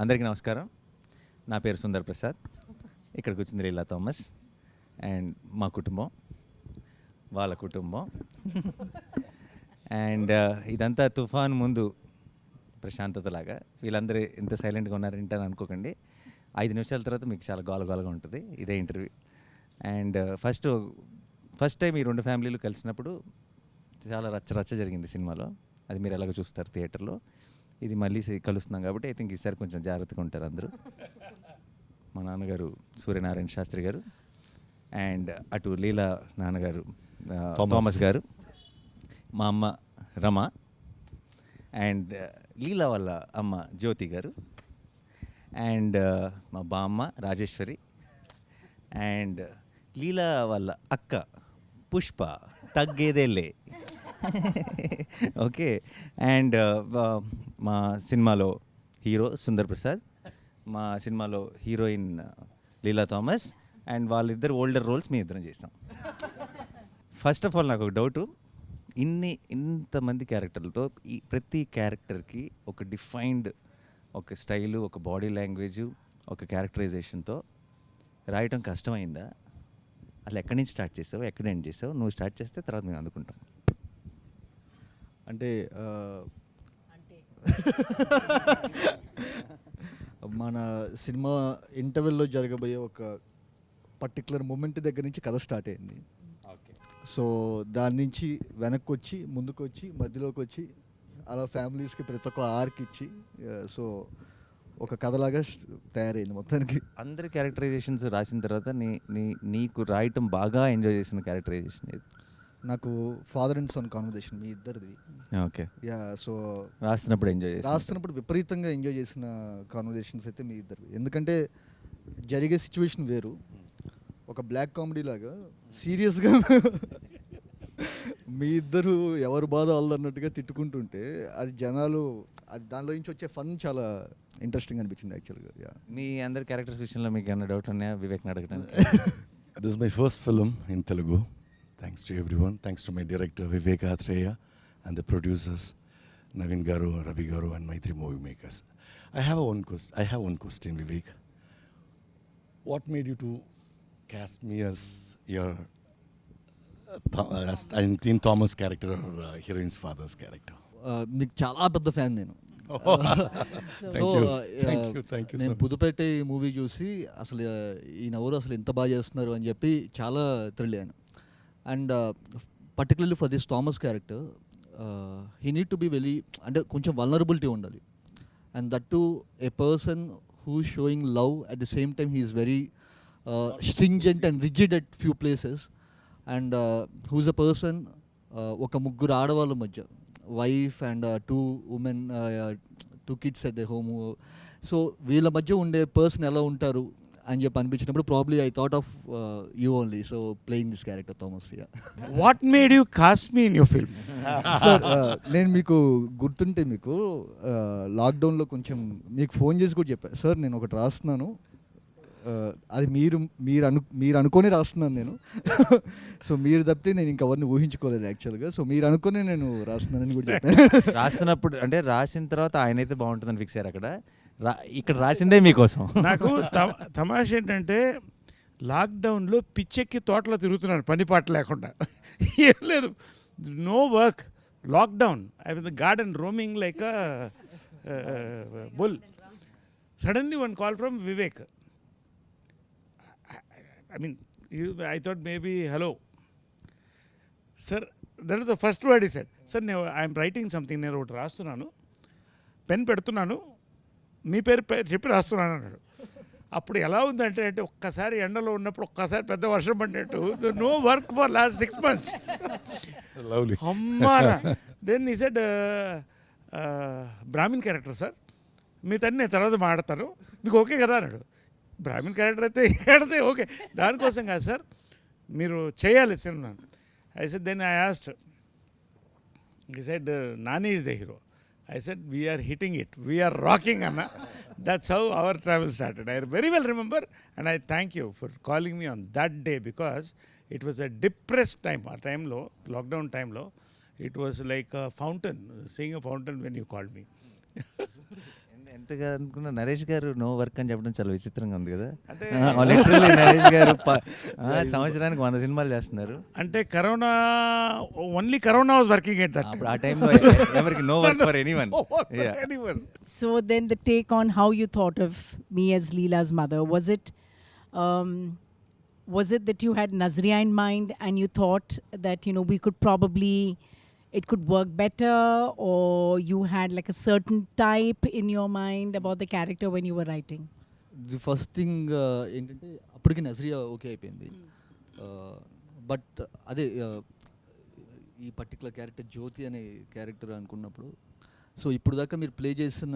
అందరికీ నమస్కారం. నా పేరు సుందర్ ప్రసాద్. ఇక్కడికి వచ్చింది లీలా థామస్ అండ్ మా కుటుంబం, వాళ్ళ కుటుంబం. అండ్ ఇదంతా తుఫాన్ ముందు ప్రశాంతతలాగా. వీళ్ళందరూ ఇంత సైలెంట్గా ఉన్నారంటే అని అనుకోకండి. 5 నిమిషాల తర్వాత మీకు చాలా గోలగోలగా ఉంటుంది ఇదే ఇంటర్వ్యూ. అండ్ ఫస్ట్ టైం ఈ 2 ఫ్యామిలీలు కలిసినప్పుడు చాలా రచ్చ జరిగింది సినిమాలో. అది మీరు ఎలాగో చూస్తారు థియేటర్లో. ఇది మళ్ళీ కలుస్తున్నాం కాబట్టి ఐ థింక్ ఈసారి కొంచెం జాగ్రత్తగా ఉంటారు అందరూ. మా నాన్నగారు సూర్యనారాయణ శాస్త్రి గారు అండ్ అటు లీలా నాన్నగారు థామస్ గారు, మా అమ్మ రమ అండ్ లీలా వాళ్ళ అమ్మ జ్యోతి గారు అండ్ మా బామ్మ రాజేశ్వరి అండ్ లీలా వాళ్ళ అక్క పుష్ప తగ్గేదేలే. ఓకే. అండ్ మా సినిమాలో హీరో సుందర్ ప్రసాద్, మా సినిమాలో హీరోయిన్ లీలా థామస్ అండ్ వాళ్ళిద్దరు ఓల్డర్ రోల్స్ మీ ఇద్దరం చేసాం. ఫస్ట్ ఆఫ్ ఆల్ నాకు ఒక డౌటు, ఇంతమంది క్యారెక్టర్లతో ప్రతి క్యారెక్టర్కి ఒక డిఫైన్డ్ ఒక స్టైలు, ఒక బాడీ లాంగ్వేజు, ఒక క్యారెక్టరైజేషన్తో రాయటం కష్టమైందా? అసలు ఎక్కడి నుంచి స్టార్ట్ చేసావు, ఎక్కడ ఎండ్ చేసావు? నువ్వు స్టార్ట్ చేస్తే తర్వాత మేము అందుకుంటాం. అంటే మన సినిమా ఇంటర్వెల్లో జరగబోయే ఒక పర్టికులర్ మూమెంట్ దగ్గర నుంచి కథ స్టార్ట్ అయింది. సో దాని నుంచి వెనక్కి వచ్చి ముందుకు వచ్చి మధ్యలోకి వచ్చి అలా ఫ్యామిలీస్కి ప్రతి ఒక్క ఆర్క్ ఇచ్చి సో ఒక కథలాగా తయారైంది మొత్తానికి. అందరి క్యారెక్టరైజేషన్స్ రాసిన తర్వాత నీకు రాయటం బాగా ఎంజాయ్ చేసిన క్యారెక్టరైజేషన్ ఏది? నాకు ఫాదర్ అండ్ సన్ కాన్వర్జేషన్ మీ ఇద్దరిది. ఓకే. యా. సో రాస్తున్నప్పుడు విపరీతంగా ఎంజాయ్ చేసిన కాన్వర్జేషన్స్ అయితే మీ ఇద్దరు. ఎందుకంటే జరిగే సిచ్యువేషన్ వేరు, ఒక బ్లాక్ కామెడీ లాగా సీరియస్గా మీ ఇద్దరు ఎవరు బాధ అన్నట్టుగా తిట్టుకుంటుంటే అది జనాలు దానిలో నుంచి వచ్చే ఫన్ చాలా ఇంట్రెస్టింగ్ అనిపించింది యాక్చువల్గా. యా. మీ అందరి క్యారెక్టర్స్ విషయంలో మీకు ఏమైనా డౌట్ ఉన్నాయా వివేక్ని అడగడానికి? This is my first film in Telugu. Thanks to everyone. Thanks to my director Vivek Atreya and the producers Navin Garu, Ravi Garu and my 3 movie makers. I have one question, Vivek. What made you to cast me as your in Thomas character or heroine's father's character? మీకు చాలా పెద్ద fan నేను. So నేను పుదుపేట movie చూసి అసలు ఈ నవ్వురు అసలు ఎంత బాగా చేస్తున్నారు అని చెప్పి చాలా థ్రిల్ అయ్యాను. And particularly for this Thomas character he need to be very, అంటే కొంచెం వల్నరబిలిటీ ఉండాలి. And that to a person who showing love at the same time he is very stringent and rigid at few places. And whose a person ఒక ముగ్గురు ఆడవాళ్ళ మధ్య, wife and 2 women, 2 kids at the home. So వీళ్ళ మధ్య ఉండే person ఎలా ఉంటారు అని చెప్పి అనిపించినప్పుడు probably I thought of you only. So playing this character Thomas. What made you cost me in your film? Sir నేను మీకు గుర్తుంటే మీకు లాక్డౌన్లో కొంచెం మీకు ఫోన్ చేసి కూడా చెప్పాను, సార్ నేను ఒకటి రాస్తున్నాను, అది మీరు అనుకొని రాస్తున్నాను నేను. సో మీరు తప్పితే నేను ఇంకా అవన్నీ ఊహించుకోలేదు యాక్చువల్గా. సో మీరు అనుకుని నేను రాస్తున్నానని కూడా చెప్పాను. రాస్తున్నప్పుడు అంటే రాసిన తర్వాత ఆయన అయితే బాగుంటుందని ఫిక్స్ అయ్యారు. ఇక్కడ రాసిందే మీకోసం. నాకు తమాష ఏంటంటే లాక్డౌన్లో పిచ్చెక్కి తోటలో తిరుగుతున్నాను పని పాట లేకుండా. ఏం లేదు, no work, lockdown. I was the garden roaming like a bull. Suddenly one call from Vivek. I mean, I thought maybe, hello. Sir, that is the first word he said. Sir, I am writing something, నేను ఒకటి రాస్తున్నాను, pen పెడుతున్నాను, మీ పేరు చెప్పి రాస్తున్నాను అన్నాడు. అప్పుడు ఎలా ఉందంటే ఒక్కసారి ఎండలో ఉన్నప్పుడు ఒక్కసారి పెద్ద వర్షం పడినట్టు, no work for last 6 months. అమ్మారా. దెన్ ఈ సెడ్ బ్రాహ్మిన్ క్యారెక్టర్ సార్, మీ తన్ని నేను తర్వాత మాడతాను, మీకు ఓకే కదా అన్నాడు. బ్రాహ్మిన్ క్యారెక్టర్ అయితే ఓకే, దానికోసం కాదు సార్, మీరు చేయాలి సినిమా. I said, then I asked, he said Nani is the hero. I said we are hitting it, we are rocking Anna. That's how our travel started. I very well remember, and I thank you for calling me on that day because it was a depressed time. Our time lo, lockdown time lo, it was like a fountain, seeing a fountain when you called me. ఎంతగా అనుకున్నా నరేష్ గారు no work అని చెప్పడం చాలా విచిత్రంగా ఉంది కదా. అంటే లిటరల్లీ నరేష్ గారు సంవత్సరానికి 100 సినిమాలు చేస్తున్నారు. అంటే corona only corona was working at that అప్పుడు ఆ టైంలో ఎవరికి no work for anyone. So then the take on how you thought of me as Leela's mother, was it that you had Nazriya in mind and you thought that, you know, we could probably, it could work better, or you had like a certain type in your mind about the character when you were writing? The first thing ఏంటంటే అప్పటికి Nazriya okay అయిపోయింది. But అదే ఈ particular character జ్యోతి అనే character అనుకున్నప్పుడు, so ఇప్పుడు దాకా మీరు ప్లే చేసిన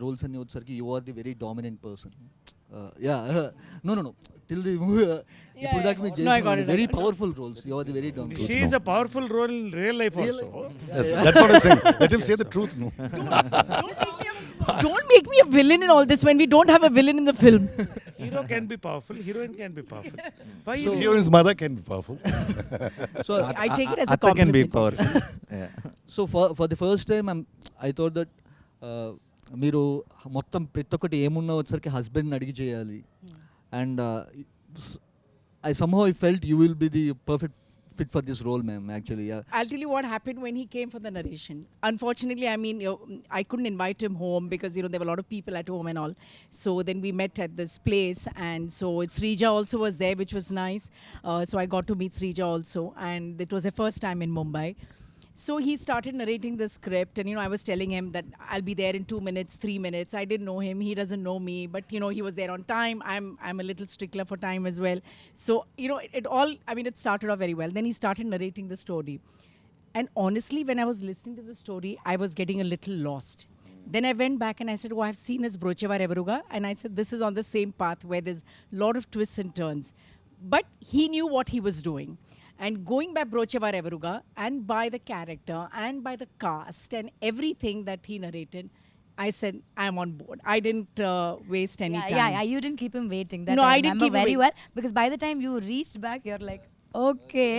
రోల్స్ అన్నీ వచ్చేసరికి you are the very dominant person. Yeah no no no till the movie ఇప్పుడు దాకా మీరు No, I got చేసిన it. Very powerful roles, you are the very dominant. She is a powerful role in real life also. Yes, that's what I'm saying. Let him say the truth. No. Don't make me a villain in all this when we don't have a villain in the film. Hero can be powerful, heroine can be powerful. Why So you heroine's mother can be powerful. So I take it as a అత్త can be compliment. Powerful. So for the first time I thought that మీరు మొత్తం ప్రతి ఒక్కటి ఏమున్నా వచ్చేసరికి హస్బెండ్ని అడిగి చేయాలి. And I somehow I felt you will be the perfect fit for this role, ma'am, actually. Yeah. I'll tell you what happened when he came for the narration. Unfortunately, I mean, I couldn't invite him home because, you know, there were a lot of people at home and all. So then we met at this place, and so Srija also was there, which was nice. So I got to meet Srija also, and it was the first time in Mumbai. So he started narrating the script, and, you know, I was telling him that I'll be there in 2 minutes, 3 minutes. I didn't know him, he doesn't know me, but, you know, he was there on time. I'm a little stickler for time as well. So, you know, it all, I mean, it started off very well. Then he started narrating the story. And honestly, when I was listening to the story, I was getting a little lost. Then I went back and I said, oh, I've seen his Brochevar Evaruga. And I said, this is on the same path where there's a lot of twists and turns. But he knew what he was doing. And going by Brochevar Evaruga and by the character and by the cast and everything that he narrated, I said, I'm on board. I didn't waste any time. Yeah, you didn't keep him waiting. That No, I I didn't remember keep him very waiting. well, because by the time you reached back, you're like, okay.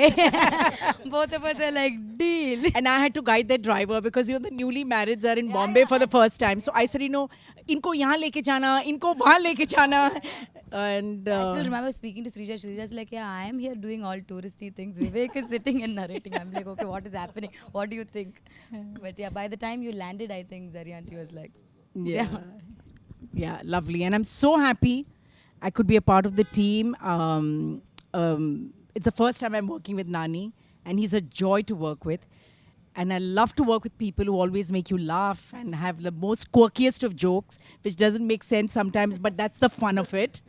Both of us are like, deal. And I had to guide that driver because, you know, the newly marrieds are in Bombay for the first time. So I said, you know, inko yahan leke jana, inko wahan leke jana. And I still remember speaking to Srija. Srija's like, yeah, I am here doing all touristy things. Vivek is sitting and narrating. I'm like, okay, what is happening? What do you think? But yeah, by the time you landed, I think Zaryanti was like, yeah, lovely. And I'm so happy I could be a part of the team. It's the first time I'm working with Nani, and he's a joy to work with. And I love to work with people who always make you laugh and have the most quirkiest of jokes, which doesn't make sense sometimes, but that's the fun of it.